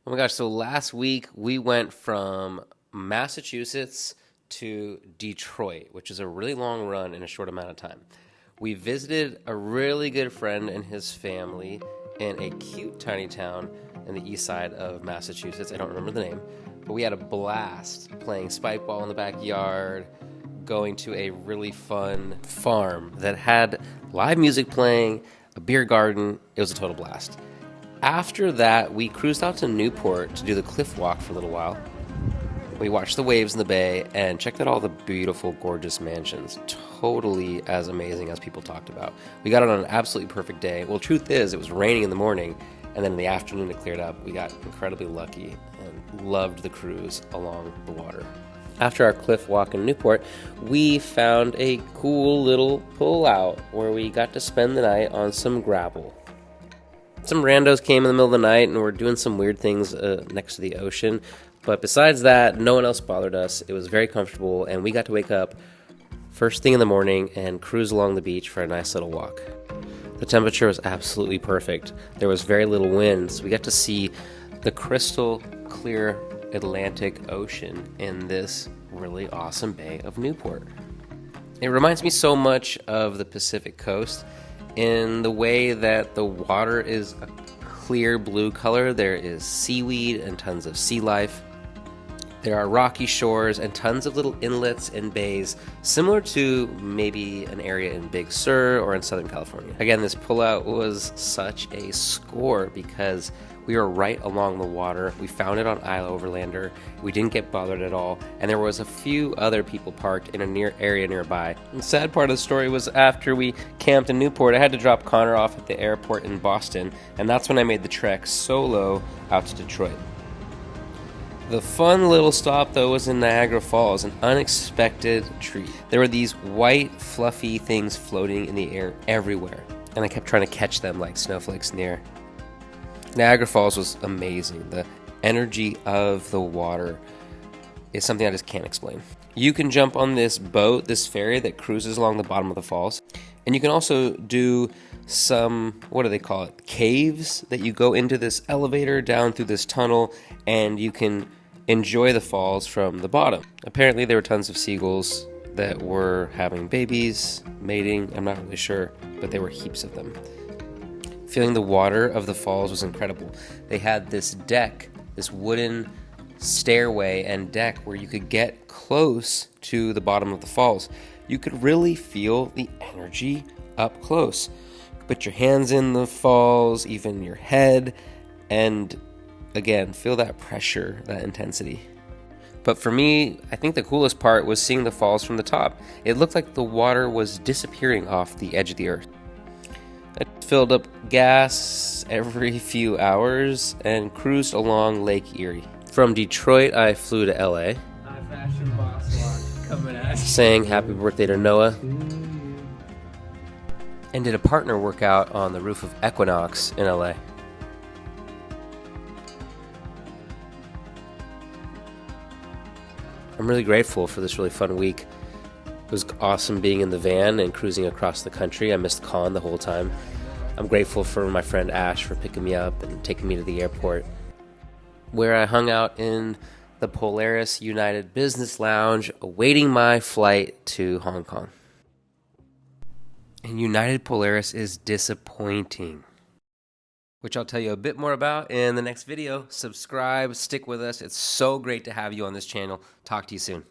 Oh my gosh, so last week we went from Massachusetts to Detroit, which is a really long run in a short amount of time. We visited a really good friend and his family in a cute tiny town in the east side of Massachusetts. I don't remember the name, but we had a blast playing spike ball in the backyard, going to a really fun farm that had live music playing, a beer garden. It was a total blast. After that, we cruised out to Newport to do the cliff walk for a little while. We watched the waves in the bay and checked out all the beautiful, gorgeous mansions. Totally as amazing as people talked about. We got it on an absolutely perfect day. Well, truth is, it was raining in the morning, and then in the afternoon it cleared up. We got incredibly lucky and loved the cruise along the water. After our cliff walk in Newport, we found a cool little pullout where we got to spend the night on some gravel. Some randos came in the middle of the night and were doing some weird things next to the ocean. But besides that, no one else bothered us. It was very comfortable, and we got to wake up first thing in the morning and cruise along the beach for a nice little walk. The temperature was absolutely perfect. There was very little wind, so we got to see the crystal clear Atlantic Ocean in this really awesome bay of Newport. It reminds me so much of the Pacific coast in the way that the water is a clear blue color. There is seaweed and tons of sea life. There are rocky shores and tons of little inlets and bays, similar to maybe an area in Big Sur or in Southern California. Again, this pullout was such a score because we were right along the water. We found it on Isle Overlander. We didn't get bothered at all, and there was a few other people parked in a area nearby. The sad part of the story was after we camped in Newport, I had to drop Connor off at the airport in Boston, and that's when I made the trek solo out to Detroit. The fun little stop, though, was in Niagara Falls, an unexpected treat. There were these white, fluffy things floating in the air everywhere, and I kept trying to catch them like snowflakes in the air. Niagara Falls was amazing. The energy of the water is something I just can't explain. You can jump on this boat, this ferry that cruises along the bottom of the falls, and you can also do some, what do they call it, caves that you go into this elevator down through this tunnel, and you can enjoy the falls from the bottom. Apparently there were tons of seagulls that were having babies, mating, I'm not really sure, but there were heaps of them. Feeling the water of the falls was incredible. They had this deck, this wooden stairway and deck where you could get close to the bottom of the falls. You could really feel the energy up close. Put your hands in the falls, even your head, and again, feel that pressure, that intensity. But for me, I think the coolest part was seeing the falls from the top. It looked like the water was disappearing off the edge of the earth. I filled up gas every few hours and cruised along Lake Erie. From Detroit, I flew to LA. Fashion boss walk coming at you. Sang happy birthday to Noah. And did a partner workout on the roof of Equinox in LA. I'm really grateful for this really fun week. It was awesome being in the van and cruising across the country. I missed Con the whole time. I'm grateful for my friend Ash for picking me up and taking me to the airport, where I hung out in the Polaris United Business Lounge awaiting my flight to Hong Kong. And United Polaris is disappointing, which I'll tell you a bit more about in the next video. Subscribe, stick with us. It's so great to have you on this channel. Talk to you soon.